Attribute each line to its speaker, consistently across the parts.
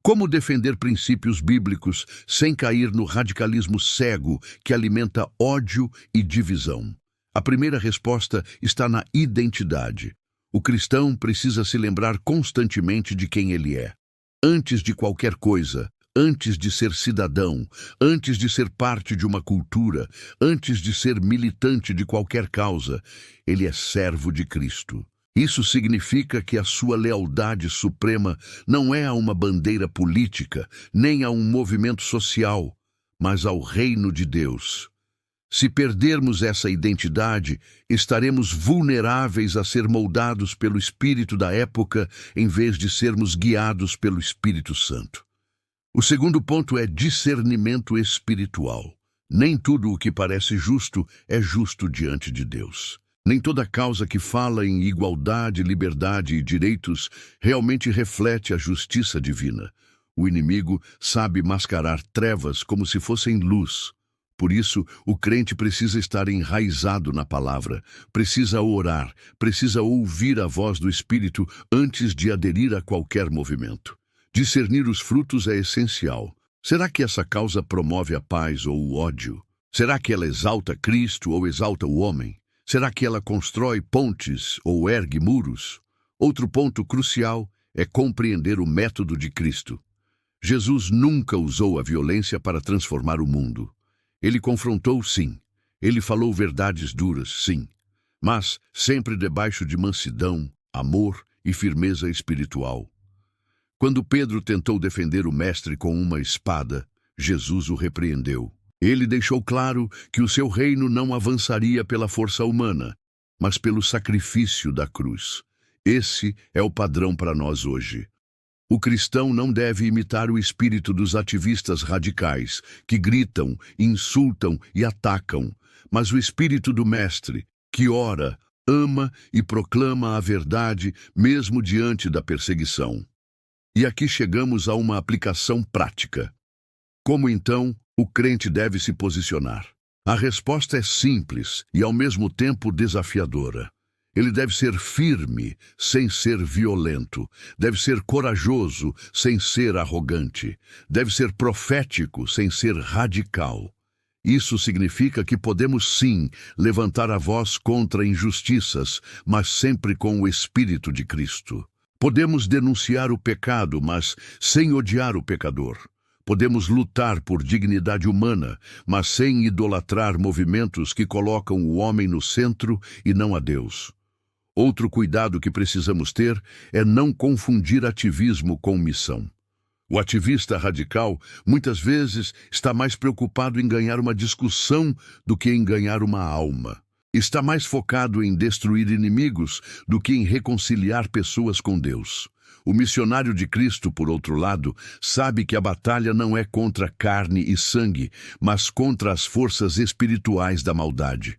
Speaker 1: Como defender princípios bíblicos sem cair no radicalismo cego que alimenta ódio e divisão? A primeira resposta está na identidade. O cristão precisa se lembrar constantemente de quem ele é. Antes de qualquer coisa, antes de ser cidadão, antes de ser parte de uma cultura, antes de ser militante de qualquer causa, ele é servo de Cristo. Isso significa que a sua lealdade suprema não é a uma bandeira política, nem a um movimento social, mas ao reino de Deus. Se perdermos essa identidade, estaremos vulneráveis a ser moldados pelo espírito da época, em vez de sermos guiados pelo Espírito Santo. O segundo ponto é discernimento espiritual. Nem tudo o que parece justo é justo diante de Deus. Nem toda causa que fala em igualdade, liberdade e direitos realmente reflete a justiça divina. O inimigo sabe mascarar trevas como se fossem luz. Por isso, o crente precisa estar enraizado na palavra, precisa orar, precisa ouvir a voz do Espírito antes de aderir a qualquer movimento. Discernir os frutos é essencial. Será que essa causa promove a paz ou o ódio? Será que ela exalta Cristo ou exalta o homem? Será que ela constrói pontes ou ergue muros? Outro ponto crucial é compreender o método de Cristo. Jesus nunca usou a violência para transformar o mundo. Ele confrontou, sim. Ele falou verdades duras, sim. Mas sempre debaixo de mansidão, amor e firmeza espiritual. Quando Pedro tentou defender o mestre com uma espada, Jesus o repreendeu. Ele deixou claro que o seu reino não avançaria pela força humana, mas pelo sacrifício da cruz. Esse é o padrão para nós hoje. O cristão não deve imitar o espírito dos ativistas radicais, que gritam, insultam e atacam, mas o espírito do mestre, que ora, ama e proclama a verdade mesmo diante da perseguição. E aqui chegamos a uma aplicação prática. Como então o crente deve se posicionar? A resposta é simples e ao mesmo tempo desafiadora. Ele deve ser firme, sem ser violento. Deve ser corajoso, sem ser arrogante. Deve ser profético, sem ser radical. Isso significa que podemos sim levantar a voz contra injustiças, mas sempre com o Espírito de Cristo. Podemos denunciar o pecado, mas sem odiar o pecador. Podemos lutar por dignidade humana, mas sem idolatrar movimentos que colocam o homem no centro e não a Deus. Outro cuidado que precisamos ter é não confundir ativismo com missão. O ativista radical, muitas vezes, está mais preocupado em ganhar uma discussão do que em ganhar uma alma. Está mais focado em destruir inimigos do que em reconciliar pessoas com Deus. O missionário de Cristo, por outro lado, sabe que a batalha não é contra carne e sangue, mas contra as forças espirituais da maldade.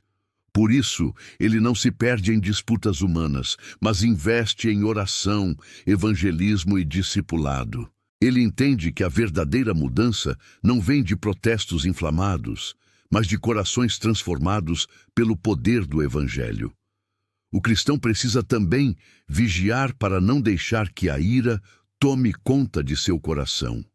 Speaker 1: Por isso, ele não se perde em disputas humanas, mas investe em oração, evangelismo e discipulado. Ele entende que a verdadeira mudança não vem de protestos inflamados, mas de corações transformados pelo poder do Evangelho. O cristão precisa também vigiar para não deixar que a ira tome conta de seu coração.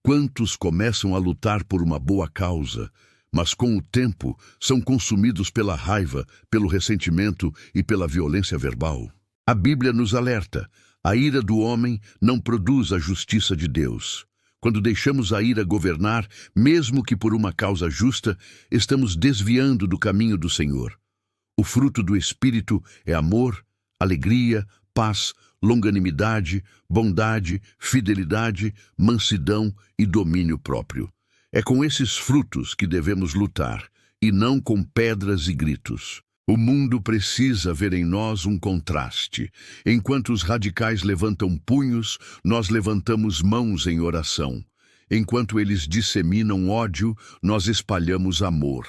Speaker 1: Quantos começam a lutar por uma boa causa, mas com o tempo são consumidos pela raiva, pelo ressentimento e pela violência verbal? A Bíblia nos alerta: a ira do homem não produz a justiça de Deus. Quando deixamos a ira governar, mesmo que por uma causa justa, estamos desviando do caminho do Senhor. O fruto do Espírito é amor, alegria, paz, longanimidade, bondade, fidelidade, mansidão e domínio próprio. É com esses frutos que devemos lutar, e não com pedras e gritos. O mundo precisa ver em nós um contraste. Enquanto os radicais levantam punhos, nós levantamos mãos em oração. Enquanto eles disseminam ódio, nós espalhamos amor.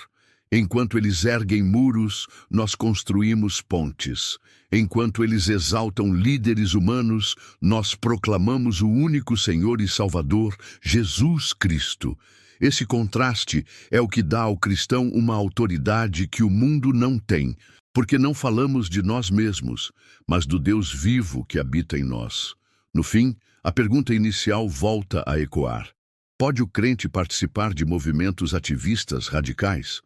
Speaker 1: Enquanto eles erguem muros, nós construímos pontes. Enquanto eles exaltam líderes humanos, nós proclamamos o único Senhor e Salvador, Jesus Cristo. Esse contraste é o que dá ao cristão uma autoridade que o mundo não tem, porque não falamos de nós mesmos, mas do Deus vivo que habita em nós. No fim, A pergunta inicial volta a ecoar. Pode o crente participar de movimentos ativistas radicais?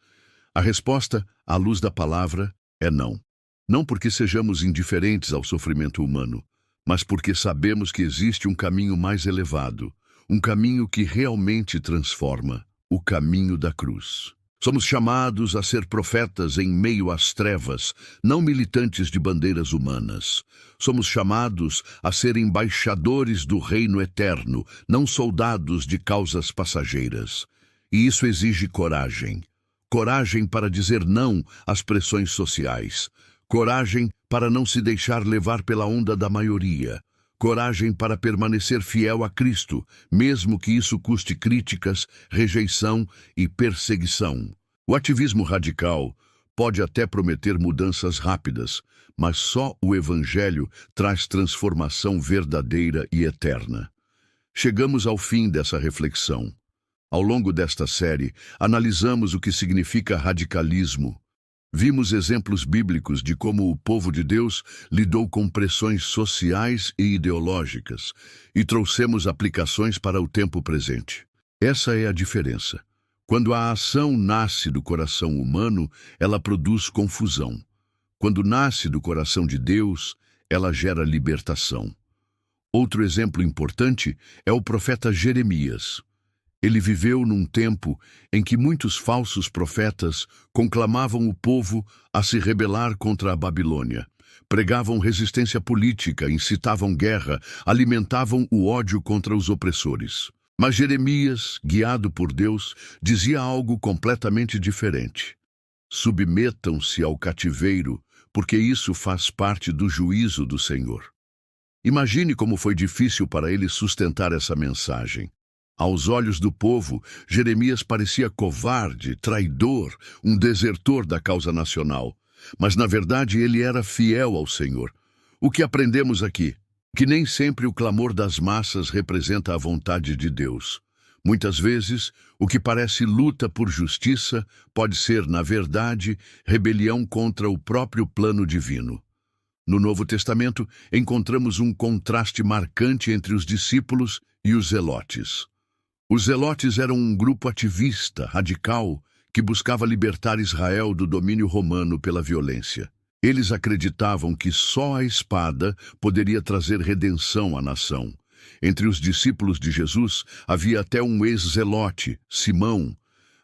Speaker 1: A resposta, à luz da palavra, é não. Não porque sejamos indiferentes ao sofrimento humano, mas porque sabemos que existe um caminho mais elevado, um caminho que realmente transforma, o caminho da cruz. Somos chamados a ser profetas em meio às trevas, não militantes de bandeiras humanas. Somos chamados a ser embaixadores do reino eterno, não soldados de causas passageiras. E isso exige coragem. Coragem para dizer não às pressões sociais. Coragem para não se deixar levar pela onda da maioria. Coragem para permanecer fiel a Cristo, mesmo que isso custe críticas, rejeição e perseguição. O ativismo radical pode até prometer mudanças rápidas, mas só o Evangelho traz transformação verdadeira e eterna. Chegamos ao fim dessa reflexão. Ao longo desta série, analisamos o que significa radicalismo. Vimos exemplos bíblicos de como o povo de Deus lidou com pressões sociais e ideológicas e trouxemos aplicações para o tempo presente. Essa é a diferença. Quando a ação nasce do coração humano, ela produz confusão. Quando nasce do coração de Deus, ela gera libertação. Outro exemplo importante é o profeta Jeremias. Ele viveu num tempo em que muitos falsos profetas conclamavam o povo a se rebelar contra a Babilônia. Pregavam resistência política, incitavam guerra, alimentavam o ódio contra os opressores. Mas Jeremias, guiado por Deus, dizia algo completamente diferente. Submetam-se ao cativeiro, porque isso faz parte do juízo do Senhor. Imagine como foi difícil para ele sustentar essa mensagem. Aos olhos do povo, Jeremias parecia covarde, traidor, um desertor da causa nacional. Mas, na verdade, ele era fiel ao Senhor. O que aprendemos aqui? Que nem sempre o clamor das massas representa a vontade de Deus. Muitas vezes, o que parece luta por justiça pode ser, na verdade, rebelião contra o próprio plano divino. No Novo Testamento, encontramos um contraste marcante entre os discípulos e os zelotes. Os zelotes eram um grupo ativista, radical, que buscava libertar Israel do domínio romano pela violência. Eles acreditavam que só a espada poderia trazer redenção à nação. Entre os discípulos de Jesus havia até um ex-zelote, Simão,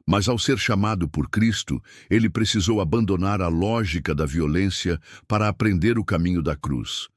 Speaker 1: mas ao ser chamado por Cristo, ele precisou abandonar a lógica da violência para aprender o caminho da cruz.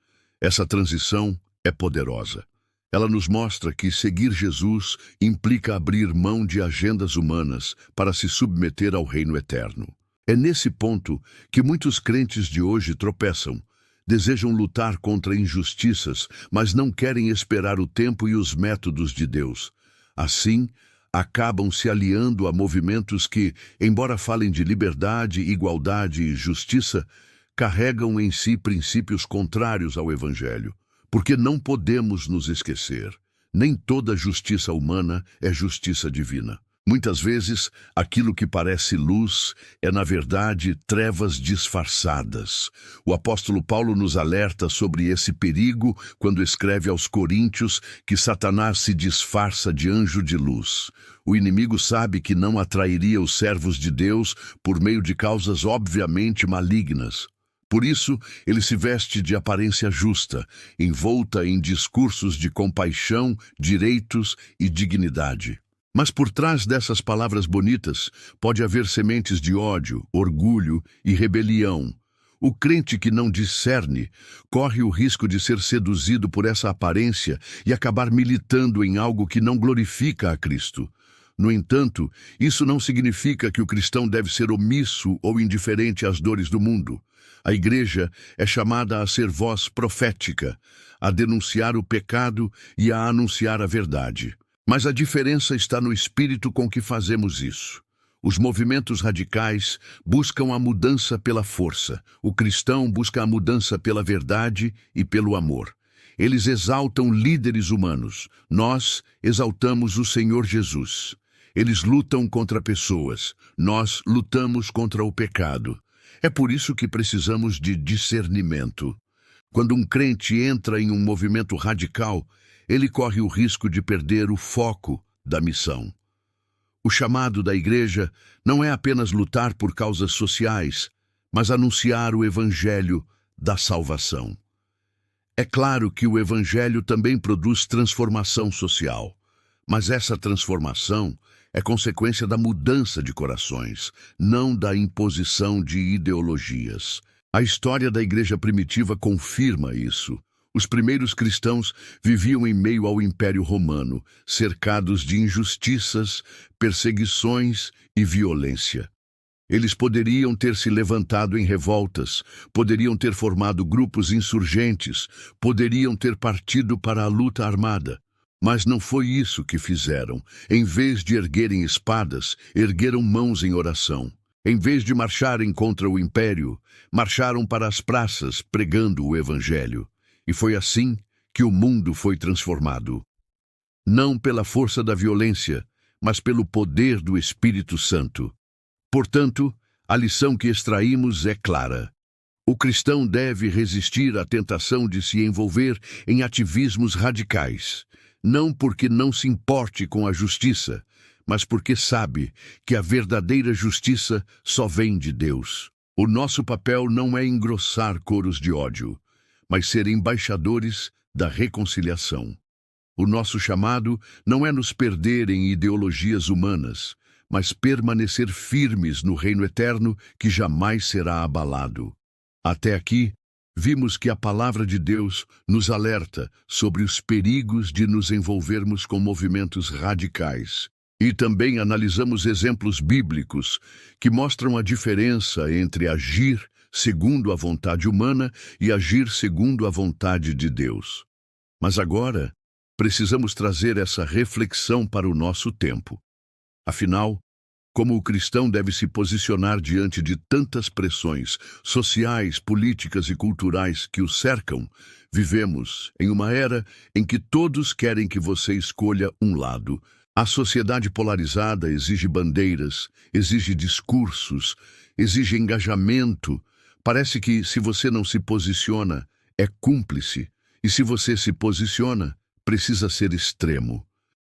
Speaker 1: Essa transição é poderosa. Ela nos mostra que seguir Jesus implica abrir mão de agendas humanas para se submeter ao reino eterno. É nesse ponto que muitos crentes de hoje tropeçam. Desejam lutar contra injustiças, mas não querem esperar o tempo e os métodos de Deus. Assim, acabam se aliando a movimentos que, embora falem de liberdade, igualdade e justiça, carregam em si princípios contrários ao Evangelho. Porque não podemos nos esquecer, nem toda justiça humana é justiça divina. Muitas vezes, aquilo que parece luz é, na verdade, trevas disfarçadas. O apóstolo Paulo nos alerta sobre esse perigo quando escreve aos Coríntios que Satanás se disfarça de anjo de luz. O inimigo sabe que não atrairia os servos de Deus por meio de causas obviamente malignas. Por isso, ele se veste de aparência justa, envolta em discursos de compaixão, direitos e dignidade. Mas por trás dessas palavras bonitas, pode haver sementes de ódio, orgulho e rebelião. O crente que não discerne corre o risco de ser seduzido por essa aparência e acabar militando em algo que não glorifica a Cristo. No entanto, isso não significa que o cristão deve ser omisso ou indiferente às dores do mundo. A igreja é chamada a ser voz profética, a denunciar o pecado e a anunciar a verdade. Mas a diferença está no espírito com que fazemos isso. Os movimentos radicais buscam a mudança pela força. O cristão busca a mudança pela verdade e pelo amor. Eles exaltam líderes humanos. Nós exaltamos o Senhor Jesus. Eles lutam contra pessoas. Nós lutamos contra o pecado. É por isso que precisamos de discernimento. Quando um crente entra em um movimento radical, ele corre o risco de perder o foco da missão. O chamado da igreja não é apenas lutar por causas sociais, mas anunciar o evangelho da salvação. É claro que o evangelho também produz transformação social, mas essa transformação é consequência da mudança de corações, não da imposição de ideologias. A história da igreja primitiva confirma isso. Os primeiros cristãos viviam em meio ao Império Romano, cercados de injustiças, perseguições e violência. Eles poderiam ter se levantado em revoltas, poderiam ter formado grupos insurgentes, poderiam ter partido para a luta armada. Mas não foi isso que fizeram. Em vez de erguerem espadas, ergueram mãos em oração. Em vez de marcharem contra o império, marcharam para as praças pregando o evangelho. E foi assim que o mundo foi transformado. Não pela força da violência, mas pelo poder do Espírito Santo. Portanto, a lição que extraímos é clara. O cristão deve resistir à tentação de se envolver em ativismos radicais, não porque não se importe com a justiça, mas porque sabe que a verdadeira justiça só vem de Deus. O nosso papel não é engrossar coros de ódio, mas ser embaixadores da reconciliação. O nosso chamado não é nos perder em ideologias humanas, mas permanecer firmes no reino eterno que jamais será abalado. Até aqui, vimos que a palavra de Deus nos alerta sobre os perigos de nos envolvermos com movimentos radicais. E também analisamos exemplos bíblicos que mostram a diferença entre agir segundo a vontade humana e agir segundo a vontade de Deus. Mas agora, precisamos trazer essa reflexão para o nosso tempo. Afinal, como o cristão deve se posicionar diante de tantas pressões sociais, políticas e culturais que o cercam, vivemos em uma era em que todos querem que você escolha um lado. A sociedade polarizada exige bandeiras, exige discursos, exige engajamento. Parece que se você não se posiciona, é cúmplice, e se você se posiciona, precisa ser extremo.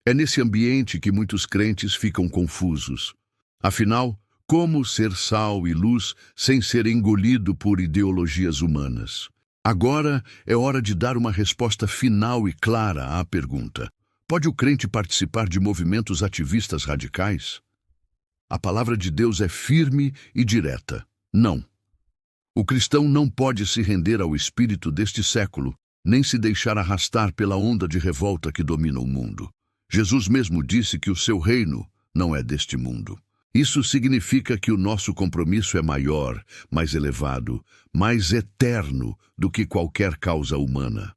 Speaker 1: É nesse ambiente que muitos crentes ficam confusos. Afinal, como ser sal e luz sem ser engolido por ideologias humanas? Agora é hora de dar uma resposta final e clara à pergunta: pode o crente participar de movimentos ativistas radicais? A palavra de Deus é firme e direta: não. O cristão não pode se render ao espírito deste século, nem se deixar arrastar pela onda de revolta que domina o mundo. Jesus mesmo disse que o seu reino não é deste mundo. Isso significa que o nosso compromisso é maior, mais elevado, mais eterno do que qualquer causa humana.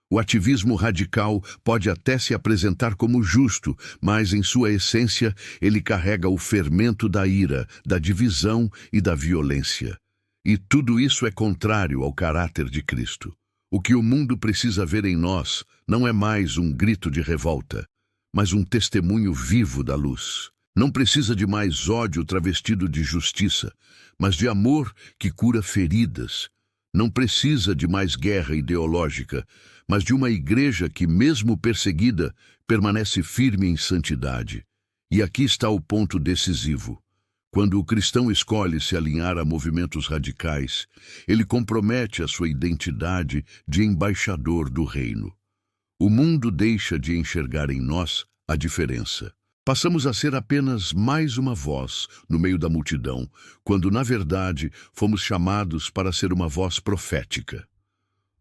Speaker 1: O ativismo radical pode até se apresentar como justo, mas em sua essência ele carrega o fermento da ira, da divisão e da violência. E tudo isso é contrário ao caráter de Cristo. O que o mundo precisa ver em nós não é mais um grito de revolta, mas um testemunho vivo da luz. Não precisa de mais ódio travestido de justiça, mas de amor que cura feridas. Não precisa de mais guerra ideológica, mas de uma igreja que, mesmo perseguida, permanece firme em santidade. E aqui está o ponto decisivo. Quando o cristão escolhe se alinhar a movimentos radicais, ele compromete a sua identidade de embaixador do reino. O mundo deixa de enxergar em nós a diferença. Passamos a ser apenas mais uma voz no meio da multidão, quando, na verdade, fomos chamados para ser uma voz profética.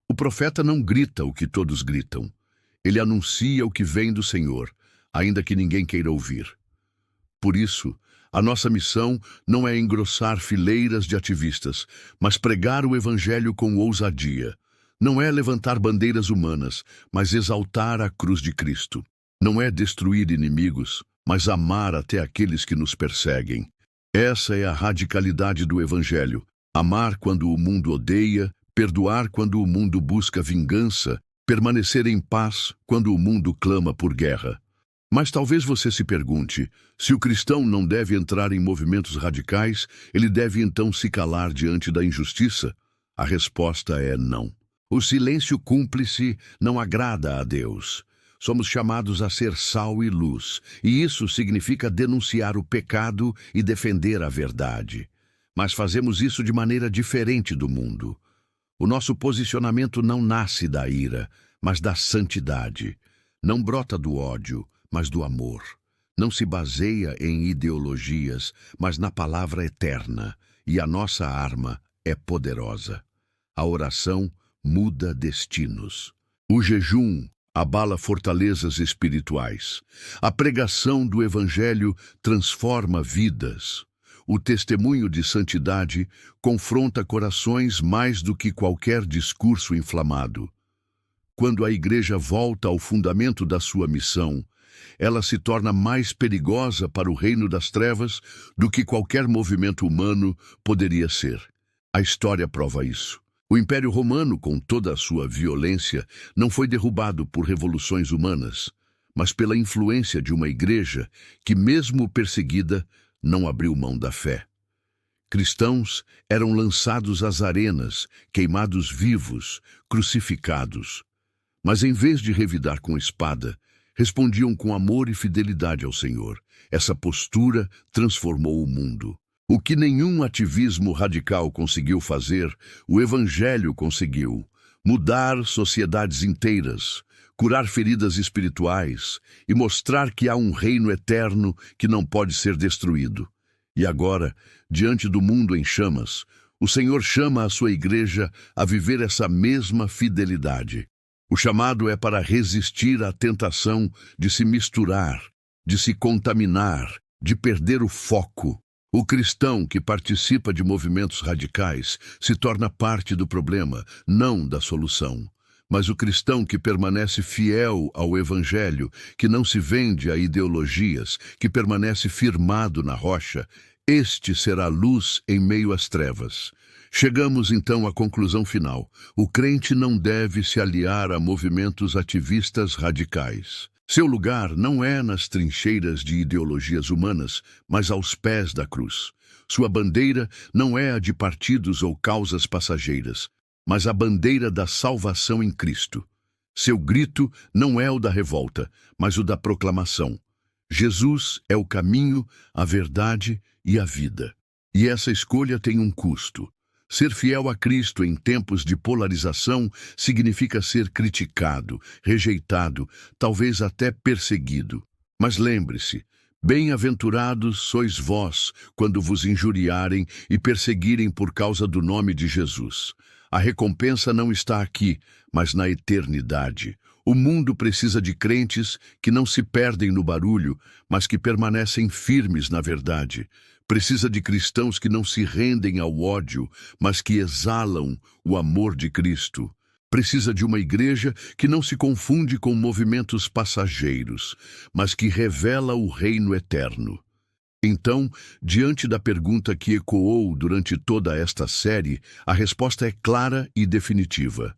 Speaker 1: O profeta não grita o que todos gritam. Ele anuncia o que vem do Senhor, ainda que ninguém queira ouvir. Por isso, a nossa missão não é engrossar fileiras de ativistas, mas pregar o evangelho com ousadia. Não é levantar bandeiras humanas, mas exaltar a cruz de Cristo. Não é destruir inimigos, mas amar até aqueles que nos perseguem. Essa é a radicalidade do Evangelho. Amar quando o mundo odeia, perdoar quando o mundo busca vingança, permanecer em paz quando o mundo clama por guerra. Mas talvez você se pergunte, se o cristão não deve entrar em movimentos radicais, ele deve então se calar diante da injustiça? A resposta é não. O silêncio cúmplice não agrada a Deus. Somos chamados a ser sal e luz, e isso significa denunciar o pecado e defender a verdade. Mas fazemos isso de maneira diferente do mundo. O nosso posicionamento não nasce da ira, mas da santidade. Não brota do ódio, mas do amor. Não se baseia em ideologias, mas na palavra eterna. E a nossa arma é poderosa. A oração muda destinos. O jejum abala fortalezas espirituais. A pregação do Evangelho transforma vidas. O testemunho de santidade confronta corações mais do que qualquer discurso inflamado. Quando a igreja volta ao fundamento da sua missão, ela se torna mais perigosa para o reino das trevas do que qualquer movimento humano poderia ser. A história prova isso. O Império Romano, com toda a sua violência, não foi derrubado por revoluções humanas, mas pela influência de uma igreja que, mesmo perseguida, não abriu mão da fé. Cristãos eram lançados às arenas, queimados vivos, crucificados. Mas em vez de revidar com espada, respondiam com amor e fidelidade ao Senhor. Essa postura transformou o mundo. O que nenhum ativismo radical conseguiu fazer, o Evangelho conseguiu. Mudar sociedades inteiras, curar feridas espirituais e mostrar que há um reino eterno que não pode ser destruído. E agora, diante do mundo em chamas, o Senhor chama a sua igreja a viver essa mesma fidelidade. O chamado é para resistir à tentação de se misturar, de se contaminar, de perder o foco. O cristão que participa de movimentos radicais se torna parte do problema, não da solução. Mas o cristão que permanece fiel ao Evangelho, que não se vende a ideologias, que permanece firmado na rocha, este será luz em meio às trevas. Chegamos então à conclusão final. O crente não deve se aliar a movimentos ativistas radicais. Seu lugar não é nas trincheiras de ideologias humanas, mas aos pés da cruz. Sua bandeira não é a de partidos ou causas passageiras, mas a bandeira da salvação em Cristo. Seu grito não é o da revolta, mas o da proclamação. Jesus é o caminho, a verdade e a vida. E essa escolha tem um custo. Ser fiel a Cristo em tempos de polarização significa ser criticado, rejeitado, talvez até perseguido. Mas lembre-se, bem-aventurados sois vós quando vos injuriarem e perseguirem por causa do nome de Jesus. A recompensa não está aqui, mas na eternidade. O mundo precisa de crentes que não se perdem no barulho, mas que permanecem firmes na verdade. Precisa de cristãos que não se rendem ao ódio, mas que exalam o amor de Cristo. Precisa de uma igreja que não se confunde com movimentos passageiros, mas que revela o reino eterno. Então, diante da pergunta que ecoou durante toda esta série, a resposta é clara e definitiva.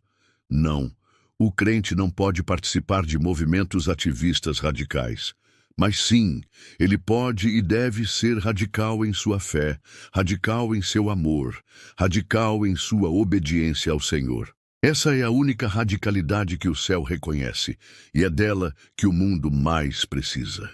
Speaker 1: Não, o crente não pode participar de movimentos ativistas radicais. Mas sim, ele pode e deve ser radical em sua fé, radical em seu amor, radical em sua obediência ao Senhor. Essa é a única radicalidade que o céu reconhece, e é dela que o mundo mais precisa.